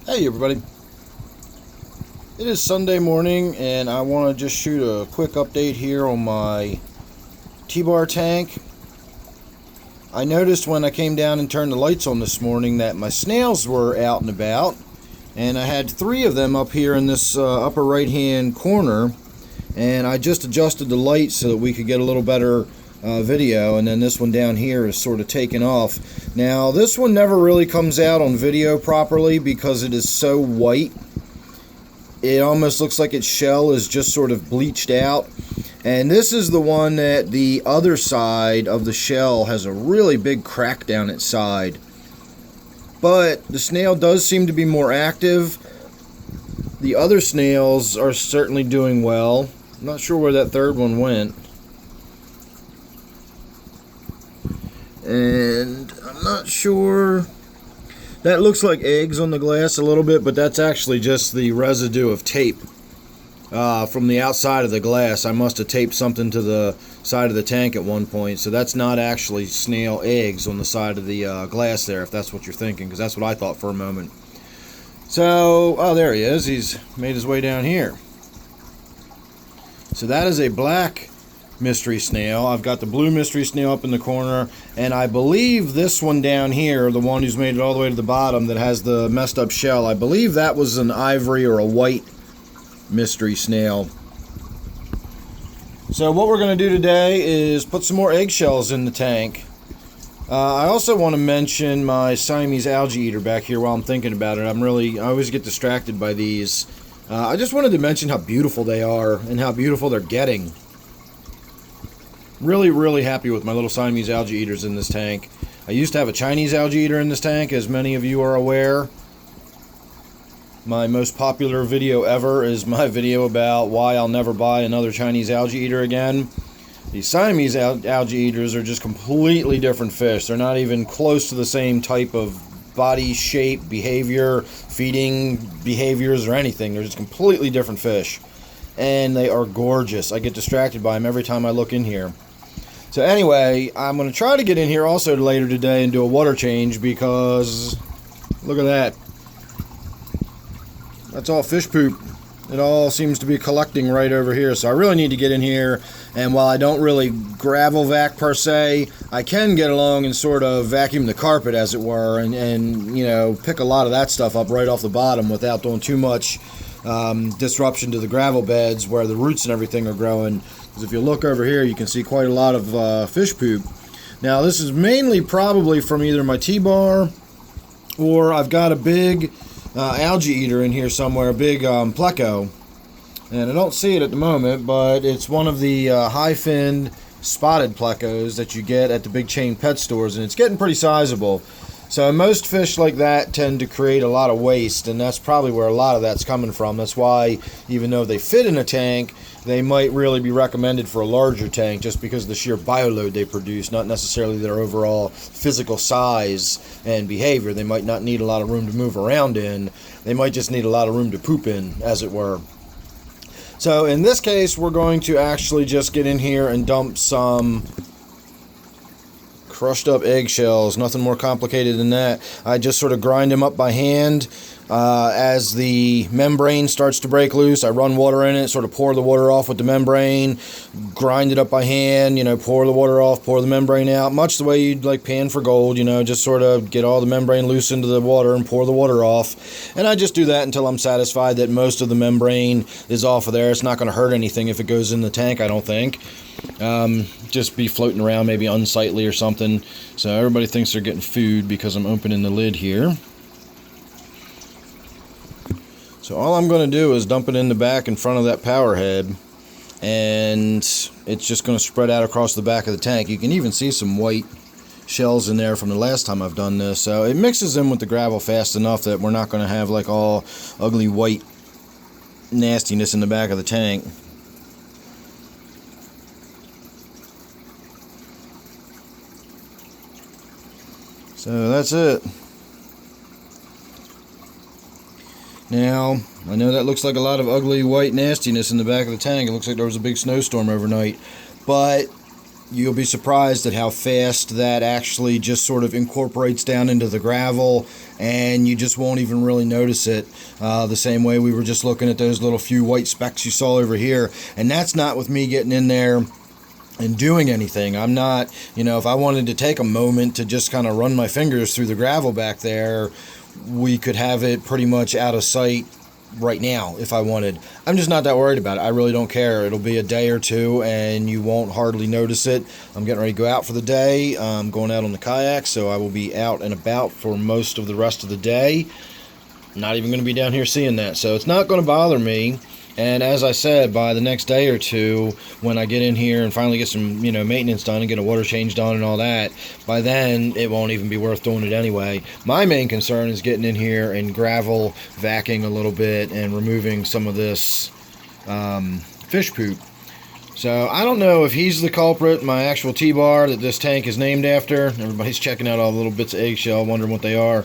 Hey everybody, it is Sunday morning and I want to just shoot a quick update here on my T-bar tank. I noticed when I came down and turned the lights on this morning that my snails were out and about, and I had 3 of them up here in this upper right hand corner, and I just adjusted the lights so that we could get a little better video, and then this one down here is sort of taken off. Now this one never really comes out on video properly because it is so white. It almost looks like its shell is just sort of bleached out, and this is the one that the other side of the shell has a really big crack down its side. But the snail does seem to be more active. The other snails are certainly doing well. I'm not sure where that third one went. And I'm not sure. That looks like eggs on the glass a little bit, but that's actually just the residue of tape from the outside of the glass. I must have taped something to the side of the tank at one point, so that's not actually snail eggs on the side of the glass there, if that's what you're thinking, because that's what I thought for a moment. So, oh, there he is. He's made his way down here. So that is a black mystery snail. I've got the blue mystery snail up in the corner, and I believe this one down here, the one who's made it all the way to the bottom that has the messed up shell, I believe that was an ivory or a white mystery snail. So what we're going to do today is put some more eggshells in the tank. I also want to mention my Siamese algae eater back here while I'm thinking about it. I always get distracted by these. I just wanted to mention how beautiful they are and how beautiful they're getting. Really happy with my little Siamese algae eaters in this tank. I used to have a Chinese algae eater in this tank, as many of you are aware. My most popular video ever is my video about why I'll never buy another Chinese algae eater again. These Siamese algae eaters are just completely different fish. They're not even close to the same type of body shape, behavior, feeding behaviors, or anything. They're just completely different fish. And they are gorgeous. I get distracted by them every time I look in here. So anyway, I'm going to try to get in here also later today and do a water change, because look at that. That's all fish poop. It all seems to be collecting right over here. So I really need to get in here, and while I don't really gravel vac per se, I can get along and sort of vacuum the carpet, as it were, and you know, pick a lot of that stuff up right off the bottom without doing too much disruption to the gravel beds where the roots and everything are growing. Because if you look over here, you can see quite a lot of fish poop. Now this is mainly probably from either my T-bar, or I've got a big algae eater in here somewhere, a big pleco, and I don't see it at the moment, but it's one of the high-finned spotted plecos that you get at the big chain pet stores, and it's getting pretty sizable. So most fish like that tend to create a lot of waste, and that's probably where a lot of that's coming from. That's why, even though they fit in a tank, they might really be recommended for a larger tank, just because of the sheer bioload they produce, not necessarily their overall physical size and behavior. They might not need a lot of room to move around in. They might just need a lot of room to poop in, as it were. So in this case, we're going to actually just get in here and dump some crushed up eggshells. Nothing more complicated than that. I just sort of grind them up by hand. As the membrane starts to break loose, I run water in it, sort of pour the water off with the membrane, grind it up by hand, you know, pour the water off, pour the membrane out, much the way you'd like pan for gold, you know, just sort of get all the membrane loose into the water and pour the water off. And I just do that until I'm satisfied that most of the membrane is off of there. It's not going to hurt anything if it goes in the tank, I don't think. Just be floating around, maybe unsightly or something. So everybody thinks they're getting food because I'm opening the lid here. So all I'm going to do is dump it in the back in front of that power head, and it's just going to spread out across the back of the tank. You can even see some white shells in there from the last time I've done this. So it mixes in with the gravel fast enough that we're not going to have like all ugly white nastiness in the back of the tank. So that's it. Now, I know that looks like a lot of ugly white nastiness in the back of the tank. It looks like there was a big snowstorm overnight. But you'll be surprised at how fast that actually just sort of incorporates down into the gravel, and you just won't even really notice it. The same way we were just looking at those little few white specks you saw over here, and that's not with me getting in there and doing anything. I'm not, if I wanted to take a moment to just kind of run my fingers through the gravel back there, we could have it pretty much out of sight right now if I wanted. I'm just not that worried about it. I really don't care. It'll be a day or two and you won't hardly notice it. I'm getting ready to go out for the day. I'm going out on the kayak, so I will be out and about for most of the rest of the day. Not even going to be down here seeing that, so it's not going to bother me. And as I said, by the next day or two, when I get in here and finally get some, maintenance done and get a water changed on and all that, by then it won't even be worth doing it anyway. My main concern is getting in here and gravel vacuuming a little bit and removing some of this fish poop. So I don't know if he's the culprit, my actual T-bar that this tank is named after. Everybody's checking out all the little bits of eggshell, wondering what they are.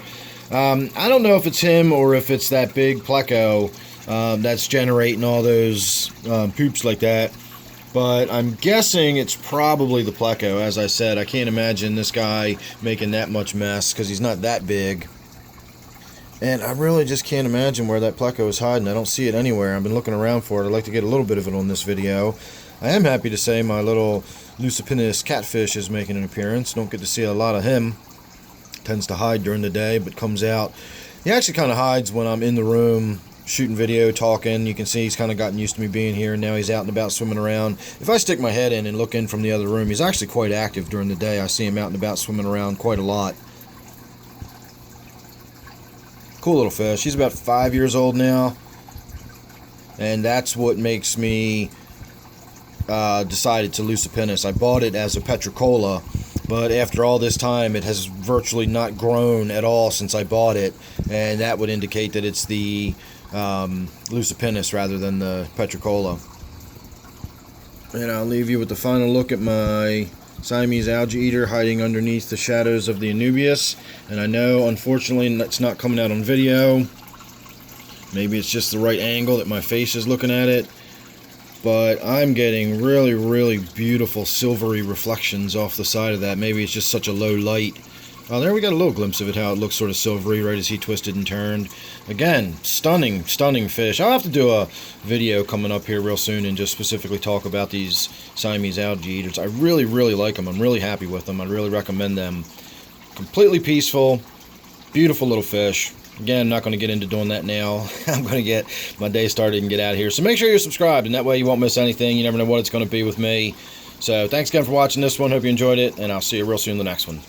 I don't know if it's him or if it's that big pleco that's generating all those poops like that, but I'm guessing it's probably the pleco. As I said, I can't imagine this guy making that much mess because he's not that big, and I really just can't imagine where that pleco is hiding. I don't see it anywhere. I've been looking around for it. I'd like to get a little bit of it on this video. I am happy to say my little Lucipinus catfish is making an appearance. Don't get to see a lot of him. Tends to hide during the day, but comes out. He actually kind of hides when I'm in the room shooting video, talking. You can see he's kind of gotten used to me being here, and now he's out and about swimming around. If I stick my head in and look in from the other room, he's actually quite active during the day. I see him out and about swimming around quite a lot. Cool little fish. He's about 5 years old now, and that's what makes me decided to Lucipinus. I bought it as a petricola, but after all this time it has virtually not grown at all since I bought it, and that would indicate that it's the Lucipinus rather than the petricola. And I'll leave you with the final look at my Siamese algae eater hiding underneath the shadows of the Anubias. And I know, unfortunately, it's not coming out on video. Maybe it's just the right angle that my face is looking at it, but I'm getting really, really beautiful silvery reflections off the side of that. Maybe it's just such a low light. Oh, there we got a little glimpse of it, how it looks sort of silvery right as he twisted and turned. Again, stunning, stunning fish. I'll have to do a video coming up here real soon and just specifically talk about these Siamese algae eaters. I really, really like them. I'm really happy with them. I really recommend them. Completely peaceful, beautiful little fish. Again, I'm not going to get into doing that now. I'm going to get my day started and get out of here. So make sure you're subscribed, and that way you won't miss anything. You never know what it's going to be with me. So thanks again for watching this one. Hope you enjoyed it, and I'll see you real soon in the next one.